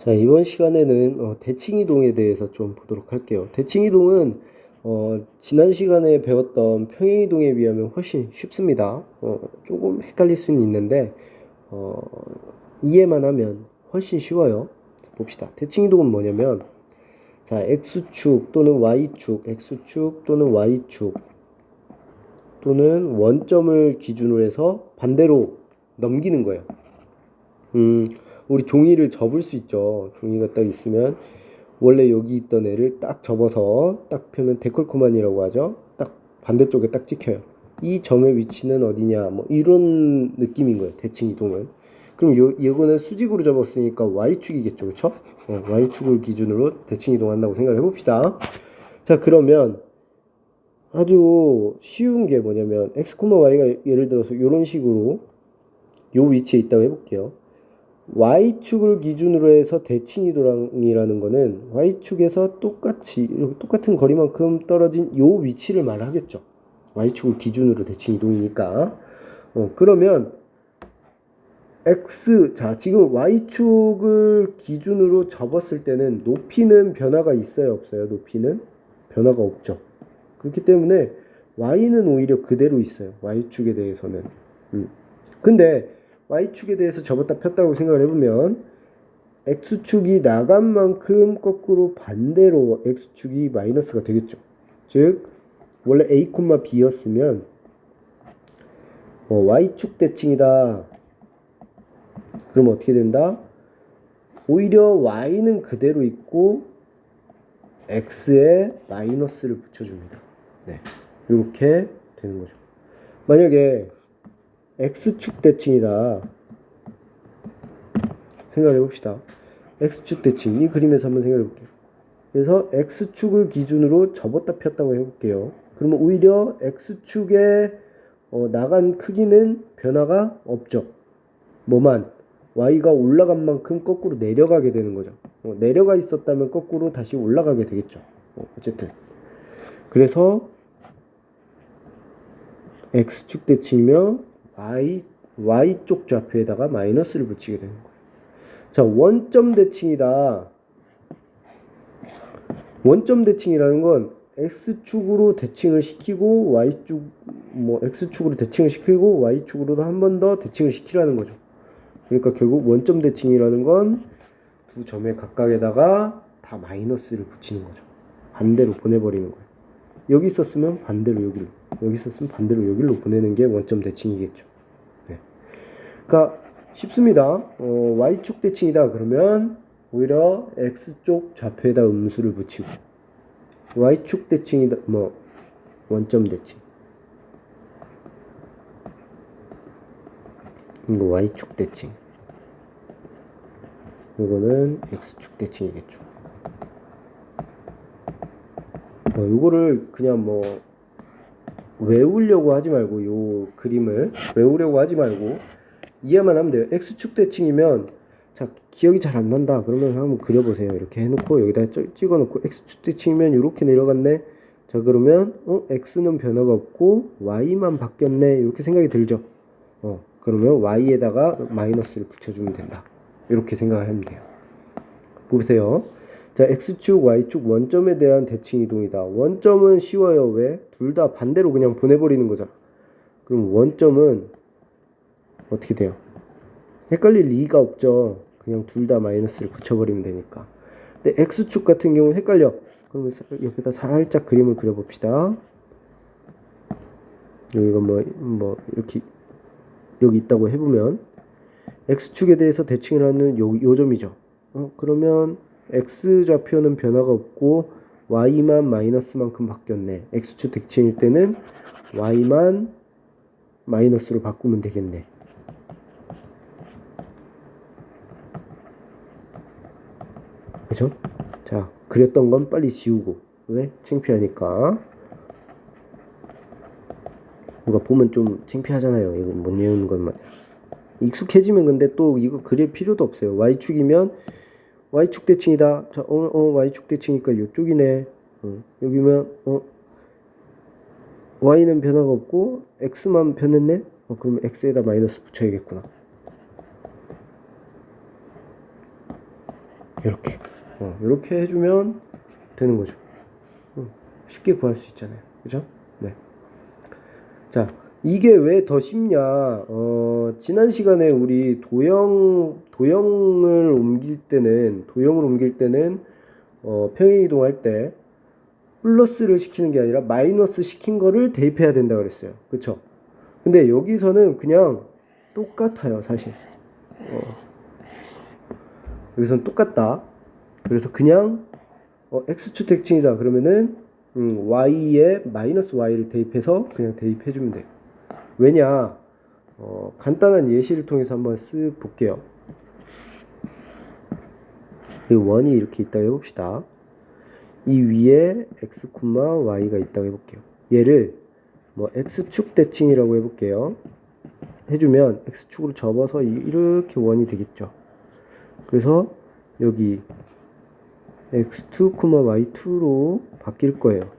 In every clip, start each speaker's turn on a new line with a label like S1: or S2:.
S1: 자, 이번 시간에는 대칭이동에 대해서 좀 보도록 할게요. 대칭이동은 지난 시간에 배웠던 평행이동에 비하면 훨씬 쉽습니다. 조금 헷갈릴 수는 있는데 어, 이해만 하면 훨씬 쉬워요. 자, 봅시다. 대칭이동은 뭐냐면, 자, x축 또는 y축, x축 또는 y축 또는 원점을 기준으로 해서 반대로 넘기는 거예요. 우리 종이를 접을 수 있죠. 종이가 딱 있으면 원래 여기 있던 애를 딱 접어서 딱 펴면 데콜코만이라고 하죠. 딱 반대쪽에 딱 찍혀요. 이 점의 위치는 어디냐, 뭐 이런 느낌인 거예요. 대칭 이동은. 그럼 이거는 수직으로 접었으니까 y축이겠죠, 그렇죠? y축을 기준으로 대칭 이동한다고 생각을 해봅시다. 자, 그러면 아주 쉬운 게 뭐냐면 x, y가 예를 들어서 이런 식으로 요 위치에 있다고 해볼게요. y축을 기준으로 해서 대칭이동이라는 거는 y축에서 똑같은 거리만큼 떨어진 요 위치를 말하겠죠. y축을 기준으로 대칭이동이니까. 그러면 자, 지금 y축을 기준으로 접었을 때는 높이는 변화가 있어요, 없어요? 높이는 변화가 없죠. 그렇기 때문에 y는 오히려 그대로 있어요, y축에 대해서는. 근데 y축에 대해서 접었다 폈다고 생각을 해보면 x축이 나간 만큼 거꾸로 반대로 x축이 마이너스가 되겠죠. 즉 원래 a, b였으면 y축 대칭이다. 그러면 어떻게 된다? 오히려 y는 그대로 있고 x에 마이너스를 붙여줍니다. 네, 이렇게 되는 거죠. 만약에 x축 대칭이다 생각해 봅시다. x축 대칭, 이 그림에서 한번 생각해 볼게요. 그래서 x축을 기준으로 접었다 폈다고 해볼게요. 그러면 오히려 x축에 나간 크기는 변화가 없죠. 뭐만 y가 올라간 만큼 거꾸로 내려가게 되는 거죠. 내려가 있었다면 거꾸로 다시 올라가게 되겠죠. 어쨌든 그래서 x축 대칭이며 y쪽 좌표에다가 마이너스를 붙이게 되는 거예요. 자, 원점 대칭이다. 원점 대칭이라는 건 x축으로 대칭을 시키고 y축, x축으로 대칭을 시키고 y축으로도 한 번 더 대칭을 시키라는 거죠. 그러니까 결국 원점 대칭이라는 건 두 점의 각각에다가 다 마이너스를 붙이는 거죠. 반대로 보내버리는 거예요. 여기 있었으면 반대로 여기로, 여기 있었으면 반대로 여기로 보내는 게 원점 대칭이겠죠. 네. 그러니까 쉽습니다. y축 대칭이다 그러면 오히려 x쪽 좌표에다 음수를 붙이고, y축 대칭이다, 원점 대칭, 이거 y축 대칭, 이거는 x축 대칭이겠죠. 요거를 그냥 외우려고 하지 말고, 요 그림을 외우려고 하지 말고 이해만 하면 돼요. x축 대칭이면, 자, 기억이 잘 안 난다 그러면 한번 그려보세요. 이렇게 해놓고 여기다 찍어놓고 x축 대칭이면 이렇게 내려갔네. 자, 그러면 x는 변화가 없고 y만 바뀌었네, 이렇게 생각이 들죠. 그러면 y에다가 마이너스를 붙여주면 된다, 이렇게 생각을 하면 돼요. 보세요. 자, x축, y축 원점에 대한 대칭 이동이다. 원점은 쉬워요. 왜? 둘 다 반대로 그냥 보내버리는 거잖아. 그럼 원점은 어떻게 돼요? 헷갈릴 리가 없죠. 그냥 둘 다 마이너스를 붙여버리면 되니까. 근데 x축 같은 경우는 헷갈려. 그러면 옆에다 살짝 그림을 그려봅시다. 여기가 이렇게 여기 있다고 해보면 x축에 대해서 대칭을 하는 요 점이죠. 그러면 x좌표는 변화가 없고 y만 마이너스만큼 바뀌었네. x축 대칭일 때는 y만 마이너스로 바꾸면 되겠네. 그죠? 자, 그렸던 건 빨리 지우고. 왜? 창피하니까. 누가 보면 좀 창피하잖아요. 이거 못 외우는 것만. 익숙해지면 근데 또 이거 그릴 필요도 없어요. y축이면 y축 대칭이다. 자, y축 대칭이니까 이쪽이네. 여기면 y는 변화가 없고 x만 변했네. 그러면 x에다 마이너스 붙여야겠구나. 이렇게 이렇게 해주면 되는 거죠. 쉽게 구할 수 있잖아요. 그죠? 네. 자, 이게 왜 더 쉽냐? 지난 시간에 우리 도형을 옮길 때는 평행 이동할 때 플러스를 시키는 게 아니라 마이너스 시킨 거를 대입해야 된다 그랬어요. 그쵸? 근데 여기서는 그냥 똑같아요, 사실. 여기서는 똑같다. 그래서 그냥 x축 대칭이다 그러면은 y에 마이너스 y를 대입해서 그냥 대입해주면 돼요. 왜냐? 간단한 예시를 통해서 한번 쓱 볼게요. 이 원이 이렇게 있다고 해봅시다. 이 위에 x, y가 있다고 해볼게요. 얘를 뭐 x축 대칭이라고 해볼게요. 해주면 x축으로 접어서 이렇게 원이 되겠죠. 그래서 여기 x2, y2로 바뀔 거예요.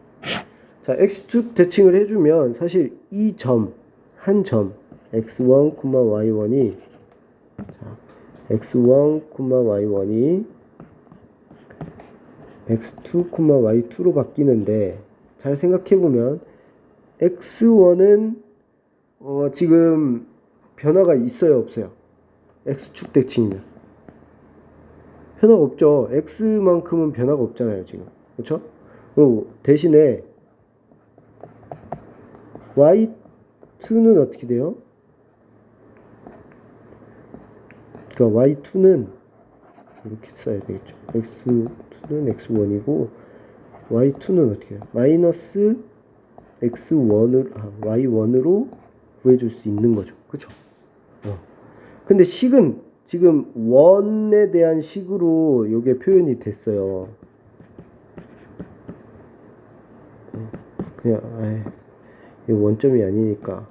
S1: 자, x축 대칭을 해주면 사실 이 점, 한 점, x1, y1이 자, x1, y1이 x2, y2로 바뀌는데 잘 생각해보면 x1은 지금 변화가 있어요, 없어요? x축 대칭이면 변화가 없죠. x만큼은 변화가 없잖아요, 지금. 그렇죠? 그리고 대신에 y2는 어떻게 돼요? 그러니까 y2는 이렇게 써야 되겠죠. x2는 x1이고 y2는 어떻게 해요? 마이너스 x1을 y1으로 구해줄 수 있는 거죠. 그쵸? 근데 식은 지금 원에 대한 식으로 이게 표현이 됐어요. 그냥 이 원점이 아니니까.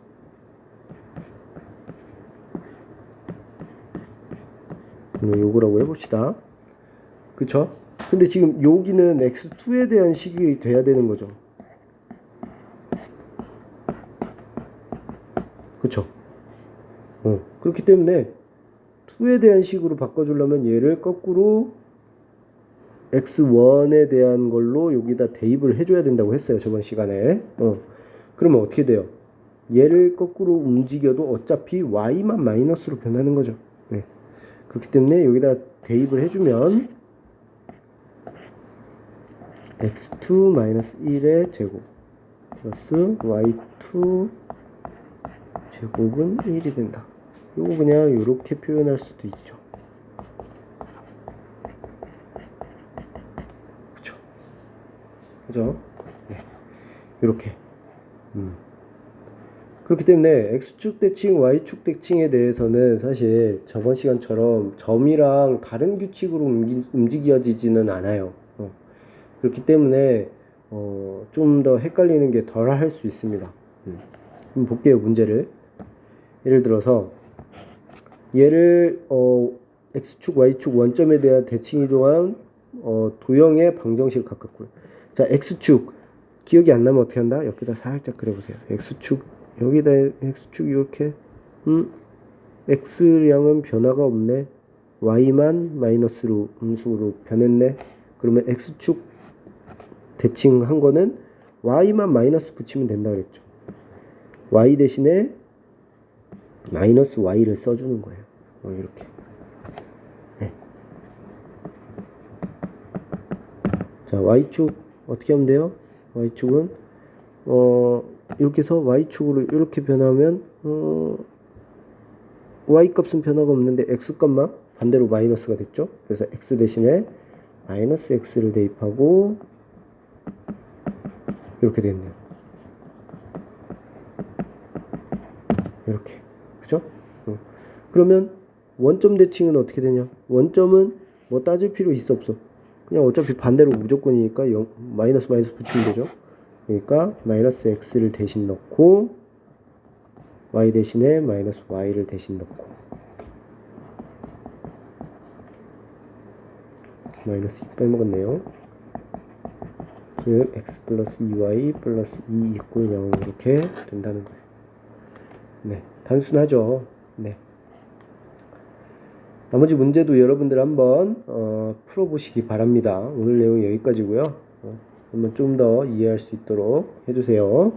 S1: 요거라고 해봅시다. 그쵸? 근데 지금 여기는 x2에 대한 식이 돼야 되는 거죠. 그쵸? 그렇기 때문에 2에 대한 식으로 바꿔주려면 얘를 거꾸로 x1에 대한 걸로 여기다 대입을 해줘야 된다고 했어요. 저번 시간에. 그러면 어떻게 돼요? 얘를 거꾸로 움직여도 어차피 y만 마이너스로 변하는 거죠. 네. 그렇기 때문에 여기다 대입을 해주면 x2-1의 제곱 플러스 y2 제곱은 1이 된다. 요거 그냥 이렇게 표현할 수도 있죠. 그쵸? 그죠? 네. 이렇게. 그렇기 때문에 x축 대칭, y축 대칭에 대해서는 사실 저번 시간처럼 점이랑 다른 규칙으로 움직여지지는 않아요. 그렇기 때문에 좀 더 헷갈리는 게 덜 할 수 있습니다. 한번 볼게요, 문제를. 예를 들어서 얘를 x축, y축 원점에 대한 대칭 이동한 도형의 방정식을 각각 구해. 자, x축 기억이 안 나면 어떻게 한다? 옆에다 살짝 그려보세요. x축 여기다 x축 이렇게 x량은 변화가 없네. y만 마이너스로 음수로 변했네. 그러면 x축 대칭한 거는 y만 마이너스 붙이면 된다 그랬죠. y 대신에 마이너스 y를 써주는 거예요. 이렇게. 네. 자, y축 어떻게 하면 돼요? y축은 이렇게 해서 y축으로 이렇게 변하면 y 값은 변화가 없는데 x 값만 반대로 마이너스가 됐죠. 그래서 x 대신에 마이너스 x를 대입하고 이렇게 됐네요. 이렇게. 그죠? 그러면 원점 대칭은 어떻게 되냐? 원점은 뭐 따질 필요 있어 없어? 그냥 어차피 반대로 무조건이니까 마이너스 붙이면 되죠. 그러니까 마이너스 x를 대신 넣고 y 대신에 마이너스 y를 대신 넣고 마이너스 2 빼먹었네요. 즉 x 플러스 2y 플러스 2 이꼴 0 이렇게 된다는 거예요. 네, 단순하죠. 네. 나머지 문제도 여러분들 한번 풀어보시기 바랍니다. 오늘 내용 여기까지고요. 한번 좀 더 이해할 수 있도록 해주세요.